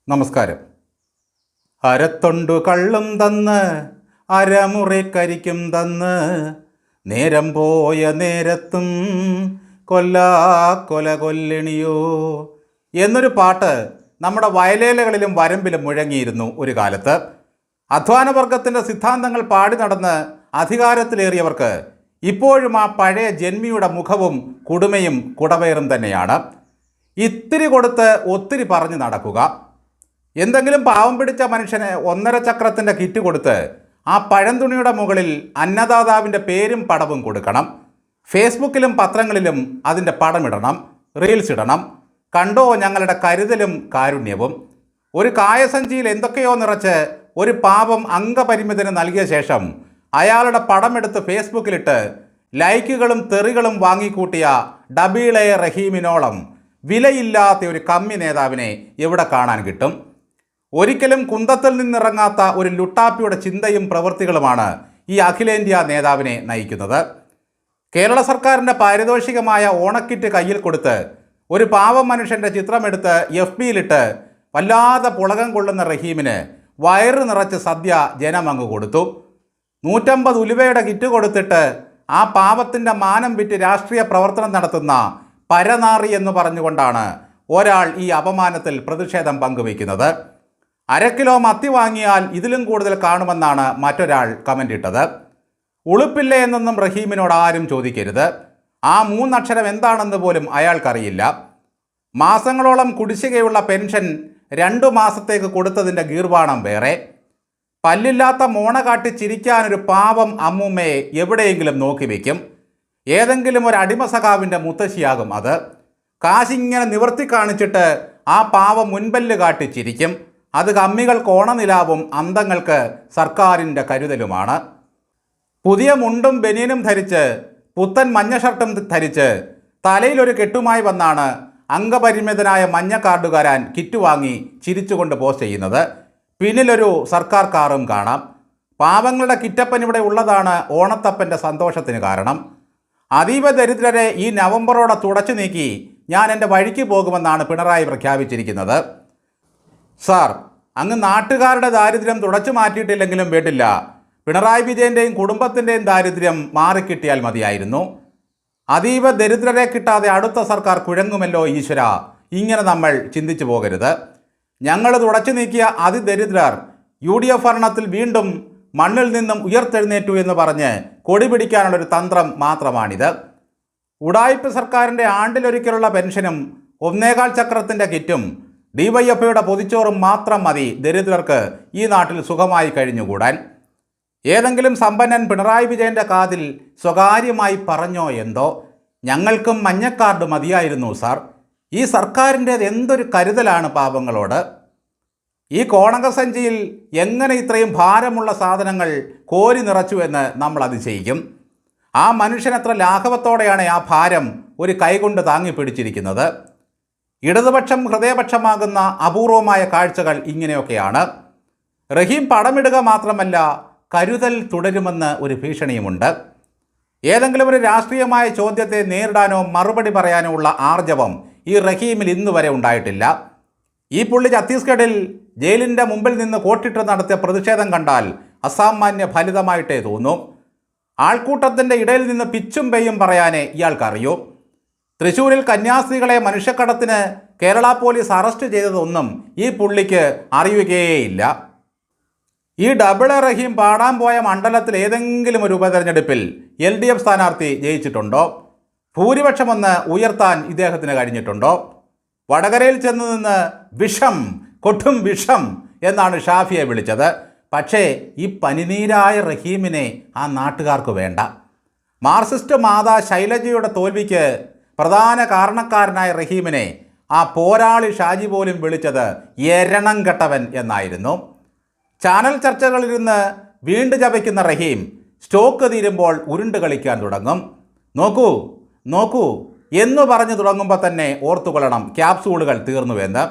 നമസ്കാരം. അരത്തൊണ്ടു കള്ളും തന്ന് അരമുറിക്കരിക്കും തന്ന് നേരം പോയ നേരത്തും കൊല കൊല്ലിണിയോ എന്നൊരു പാട്ട് നമ്മുടെ വയലേലകളിലും വരമ്പിലും മുഴങ്ങിയിരുന്നു ഒരു കാലത്ത്. അധ്വാനവർഗത്തിൻ്റെ സിദ്ധാന്തങ്ങൾ പാടി നടന്ന് അധികാരത്തിലേറിയവർക്ക് ഇപ്പോഴും ആ പഴയ ജന്മിയുടെ മുഖവും കുടുമയും കുടവയറും തന്നെയാണ്. ഇത്തിരി കൊടുത്ത് ഒത്തിരി പറഞ്ഞു നടക്കുക. എന്തെങ്കിലും പാവം പിടിച്ച മനുഷ്യന് 1.5 ചക്രത്തിൻ്റെ കിറ്റ് കൊടുത്ത് ആ പഴംതുണിയുടെ മുകളിൽ അന്നദാതാവിൻ്റെ പേരും പടവും കൊടുക്കണം. ഫേസ്ബുക്കിലും പത്രങ്ങളിലും അതിൻ്റെ പടമിടണം, റീൽസ് ഇടണം. കണ്ടോ ഞങ്ങളുടെ കരുതലും കാരുണ്യവും. ഒരു കായസഞ്ചിയിൽ എന്തൊക്കെയോ നിറച്ച് ഒരു പാവം അംഗപരിമിതന് നൽകിയ ശേഷം അയാളുടെ പടമെടുത്ത് ഫേസ്ബുക്കിലിട്ട് ലൈക്കുകളും തെറികളും വാങ്ങിക്കൂട്ടിയ ഡബീളെ റഹീമിനോളം വിലയില്ലാത്ത ഒരു കമ്മി നേതാവിനെ എവിടെ കാണാൻ കിട്ടും? ഒരിക്കലും കുന്തത്തിൽ നിന്നിറങ്ങാത്ത ഒരു ലുട്ടാപ്പിയുടെ ചിന്തയും പ്രവൃത്തികളുമാണ് ഈ അഖിലേന്ത്യാ നേതാവിനെ നയിക്കുന്നത്. കേരള സർക്കാരിൻ്റെ പാരിതോഷികമായ ഓണക്കിറ്റ് കയ്യിൽ കൊടുത്ത് ഒരു പാവം മനുഷ്യൻ്റെ ചിത്രമെടുത്ത് FBയിലിട്ട് വല്ലാതെ പുളകം കൊള്ളുന്ന റഹീമിന് വയറ് നിറച്ച് സദ്യ ജനമങ്ങ് കൊടുത്തു. 150 ഉലുവയുടെ കിറ്റ് കൊടുത്തിട്ട് ആ പാവത്തിൻ്റെ മാനം വിറ്റ് രാഷ്ട്രീയ പ്രവർത്തനം നടത്തുന്ന പരനാറി എന്ന് പറഞ്ഞുകൊണ്ടാണ് ഒരാൾ ഈ അപമാനത്തിൽ പ്രതിഷേധം പങ്കുവയ്ക്കുന്നത്. 1/2 കിലോ മത്തി വാങ്ങിയാൽ ഇതിലും കൂടുതൽ കാണുമെന്നാണ് മറ്റൊരാൾ കമൻ്റ് ഇട്ടത്. ഉളുപ്പില്ലേ എന്നൊന്നും റഹീമിനോട് ആരും ചോദിക്കരുത്. ആ 3 അക്ഷരം എന്താണെന്ന് പോലും അയാൾക്കറിയില്ല. മാസങ്ങളോളം കുടിശ്ശികയുള്ള പെൻഷൻ 2 മാസത്തേക്ക് കൊടുത്തതിൻ്റെ ഗീർവാണം വേറെ. പല്ലില്ലാത്ത മോണ കാട്ടി ചിരിക്കാനൊരു പാവം അമ്മൂമ്മയെ എവിടെയെങ്കിലും നോക്കി വയ്ക്കും. ഏതെങ്കിലും ഒരു അടിമസഖാവിൻ്റെ മുത്തശ്ശിയാകും അത്. കാശിങ്ങനെ നിവർത്തി കാണിച്ചിട്ട് ആ പാവം മുൻപല്ല് കാട്ടി ചിരിക്കും. അത് കമ്മികൾ കോണനിലാവും, അന്തങ്ങൾക്ക് സർക്കാരിൻ്റെ കരുതലുമാണ്. പുതിയ മുണ്ടും ബനിയനും ധരിച്ച് പുത്തൻ മഞ്ഞ ഷർട്ടും ധരിച്ച് തലയിലൊരു കെട്ടുമായി വന്നാണ് അംഗപരിമിതനായ മഞ്ഞ കാർഡുകാരൻ കിറ്റ് വാങ്ങി ചിരിച്ചുകൊണ്ട് പോസ്റ്റ് ചെയ്യുന്നത്. പിന്നിലൊരു സർക്കാർ കാറും കാണാം. പാവങ്ങളുടെ കിറ്റപ്പൻ ഇവിടെ ഉള്ളതാണ് ഓണത്തപ്പൻ്റെ സന്തോഷത്തിന് കാരണം. അതീവ ദരിദ്രരെ ഈ നവംബറോടെ തുടച്ചു നീക്കി ഞാൻ എൻ്റെ വഴിക്ക് പോകുമെന്നാണ് പിണറായി പ്രഖ്യാപിച്ചിരിക്കുന്നത്. സാർ, അങ്ങ് നാട്ടുകാരുടെ ദാരിദ്ര്യം തുടച്ചു മാറ്റിയിട്ടില്ലെങ്കിലും വേണ്ടില്ല, പിണറായി വിജയൻ്റെയും കുടുംബത്തിൻ്റെയും ദാരിദ്ര്യം മാറിക്കിട്ടിയാൽ മതിയായിരുന്നു. അതീവ ദരിദ്രരെ കിട്ടാതെ അടുത്ത സർക്കാർ കുഴങ്ങുമല്ലോ ഈശ്വര, ഇങ്ങനെ നമ്മൾ ചിന്തിച്ചു പോകരുത്. ഞങ്ങൾ തുടച്ചു നീക്കിയ അതിദരിദ്രർ UDF ഭരണത്തിൽ വീണ്ടും മണ്ണിൽ നിന്നും ഉയർത്തെഴുന്നേറ്റു എന്ന് പറഞ്ഞ് കൊടി പിടിക്കാനുള്ളൊരു തന്ത്രം മാത്രമാണിത്. ഉഡായിപ്പ് സർക്കാരിൻ്റെ ആണ്ടിലൊരിക്കലുള്ള പെൻഷനും 1.25 ചക്രത്തിൻ്റെ കിറ്റും DYFയുടെ പൊതിച്ചോറും മാത്രം മതി ദരിദ്രർക്ക് ഈ നാട്ടിൽ സുഖമായി കഴിഞ്ഞുകൂടാൻ. ഏതെങ്കിലും സമ്പന്നൻ പിണറായി വിജയൻ്റെ കാതിൽ സ്വകാര്യമായി പറഞ്ഞോ എന്തോ, ഞങ്ങൾക്കും മഞ്ഞക്കാർഡ് മതിയായിരുന്നു സാർ. ഈ സർക്കാരിൻ്റേത് എന്തൊരു കരുതലാണ് പാവങ്ങളോട്. ഈ കോണകസഞ്ചിയിൽ എങ്ങനെ ഇത്രയും ഭാരമുള്ള സാധനങ്ങൾ കോരി നിറച്ചു എന്ന് നമ്മൾ അതിശയിക്കും. ആ മനുഷ്യൻ എത്ര ലാഘവത്തോടെയാണ് ആ ഭാരം ഒരു കൈകൊണ്ട് താങ്ങിപ്പിടിച്ചിരിക്കുന്നത്. ഇടതുപക്ഷം ഹൃദയപക്ഷമാകുന്ന അപൂർവമായ കാഴ്ചകൾ ഇങ്ങനെയൊക്കെയാണ്. റഹീം പടമിടുക മാത്രമല്ല, കരുതൽ തുടരുമെന്ന് ഒരു ഭീഷണിയുമുണ്ട്. ഏതെങ്കിലും ഒരു രാഷ്ട്രീയമായ ചോദ്യത്തെ നേരിടാനോ മറുപടി പറയാനോ ഉള്ള ആർജവം ഈ റഹീമിൽ ഇന്നുവരെ ഉണ്ടായിട്ടില്ല. ഈ പുള്ളി ഛത്തീസ്ഗഡിൽ ജയിലിൻ്റെ മുമ്പിൽ നിന്ന് കോട്ടിട്ട് നടത്തിയ പ്രതിഷേധം കണ്ടാൽ അസാമാന്യ ഫലിതമായിട്ടേ തോന്നൂ. ആൾക്കൂട്ടത്തിൻ്റെ ഇടയിൽ നിന്ന് പിച്ചും പെയ്യും പറയാനേ ഇയാൾക്കറിയൂ. തൃശ്ശൂരിൽ കന്യാസ്ത്രീകളെ മനുഷ്യക്കടത്തിന് കേരള പോലീസ് അറസ്റ്റ് ചെയ്തതൊന്നും ഈ പുള്ളിക്ക് അറിയുകയേയില്ല. ഈ ഡബിൾ റഹീം പാടാൻ പോയ മണ്ഡലത്തിൽ ഏതെങ്കിലും ഒരു ഉപതെരഞ്ഞെടുപ്പിൽ LDF സ്ഥാനാർത്ഥി ജയിച്ചിട്ടുണ്ടോ? ഭൂരിപക്ഷമൊന്ന് ഉയർത്താൻ ഇദ്ദേഹത്തിന് കഴിഞ്ഞിട്ടുണ്ടോ? വടകരയിൽ ചെന്ന് നിന്ന് വിഷം, കൊട്ടും വിഷം എന്നാണ് ഷാഫിയെ വിളിച്ചത്. പക്ഷേ ഈ പനിനീരായ റഹീമിനെ ആ നാട്ടുകാർക്ക് വേണ്ട. മാർക്സിസ്റ്റ് മാതാ ശൈലജയുടെ തോൽവിക്ക് പ്രധാന കാരണക്കാരനായ റഹീമിനെ ആ പോരാളി ഷാജി പോലും വിളിച്ചത് എരണം കെട്ടവൻ എന്നായിരുന്നു. ചാനൽ ചർച്ചകളിലിരുന്ന് വീണ്ടും ചവയ്ക്കുന്ന റഹീം സ്റ്റോക്ക് തീരുമ്പോൾ ഉരുണ്ട് കളിക്കാൻ തുടങ്ങും. നോക്കൂ നോക്കൂ എന്ന് പറഞ്ഞു തുടങ്ങുമ്പോൾ തന്നെ ഓർത്തുകൊള്ളണം ക്യാപ്സൂളുകൾ തീർന്നുവെന്ന്.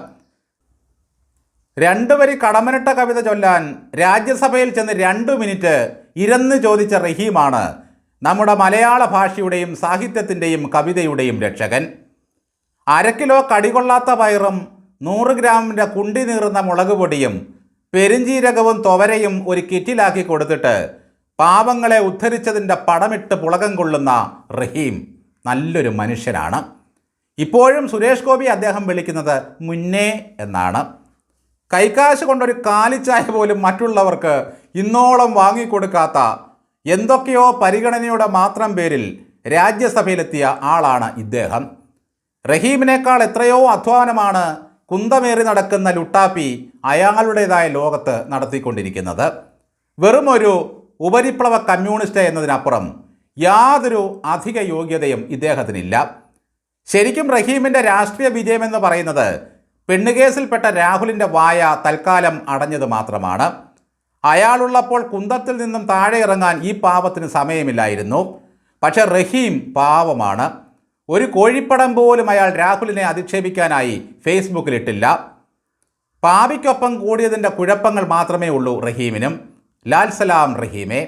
2 വരി കടമനിട്ട കവിത ചൊല്ലാൻ രാജ്യസഭയിൽ ചെന്ന് 2 മിനിറ്റ് ഇരുന്ന് ചോദിച്ച റഹീമാണ് നമ്മുടെ മലയാള ഭാഷയുടെയും സാഹിത്യത്തിൻ്റെയും കവിതയുടെയും രക്ഷകൻ. 1/2 കിലോ കടികൊള്ളാത്ത പയറും 100 ഗ്രാമിൻ്റെ കുണ്ടി നീറുന്ന മുളക് പൊടിയും പെരിഞ്ജീരകവും തുവരയും ഒരു കിറ്റിലാക്കി കൊടുത്തിട്ട് പാവങ്ങളെ ഉദ്ധരിച്ചതിൻ്റെ പടമിട്ട് പുളകം കൊള്ളുന്ന റഹീം നല്ലൊരു മനുഷ്യനാണ്. ഇപ്പോഴും സുരേഷ് ഗോപി അദ്ദേഹം വിളിക്കുന്നത് മുന്നേ എന്നാണ്. കൈക്കാശ് കൊണ്ടൊരു കാലിച്ചായ പോലും മറ്റുള്ളവർക്ക് ഇന്നോളം വാങ്ങിക്കൊടുക്കാത്ത, എന്തൊക്കെയോ പരിഗണനയുടെ മാത്രം പേരിൽ രാജ്യസഭയിലെത്തിയ ആളാണ് ഇദ്ദേഹം. റഹീമിനേക്കാൾ എത്രയോ അധ്വാനമാണ് കുന്തമേറി നടക്കുന്ന ലുട്ടാപ്പി അയാളുടേതായ ലോകത്ത് നടത്തിക്കൊണ്ടിരിക്കുന്നത്. വെറുമൊരു ഉപരിപ്ലവ കമ്മ്യൂണിസ്റ്റ് എന്നതിനപ്പുറം യാതൊരു അധിക യോഗ്യതയും ഇദ്ദേഹത്തിനില്ല. ശരിക്കും റഹീമിൻ്റെ രാഷ്ട്രീയ വിജയമെന്ന് പറയുന്നത് പെണ്ണുകേസിൽപ്പെട്ട രാഹുലിൻ്റെ വായ തൽക്കാലം അടഞ്ഞത് മാത്രമാണ്. അയാളുള്ളപ്പോൾ കുന്തത്തിൽ നിന്നും താഴെ ഇറങ്ങാൻ ഈ പാവത്തിന് സമയമില്ലായിരുന്നു. പക്ഷെ റഹീം പാവമാണ്. ഒരു കോഴിപ്പടം പോലും അയാൾ രാഹുലിനെ അധിക്ഷേപിക്കാനായി ഫേസ്ബുക്കിലിട്ടില്ല. പാപിക്കൊപ്പം കൂടിയതിൻ്റെ കുഴപ്പങ്ങൾ മാത്രമേ ഉള്ളൂ റഹീമിനും. ലാൽ സലാം റഹീമേ.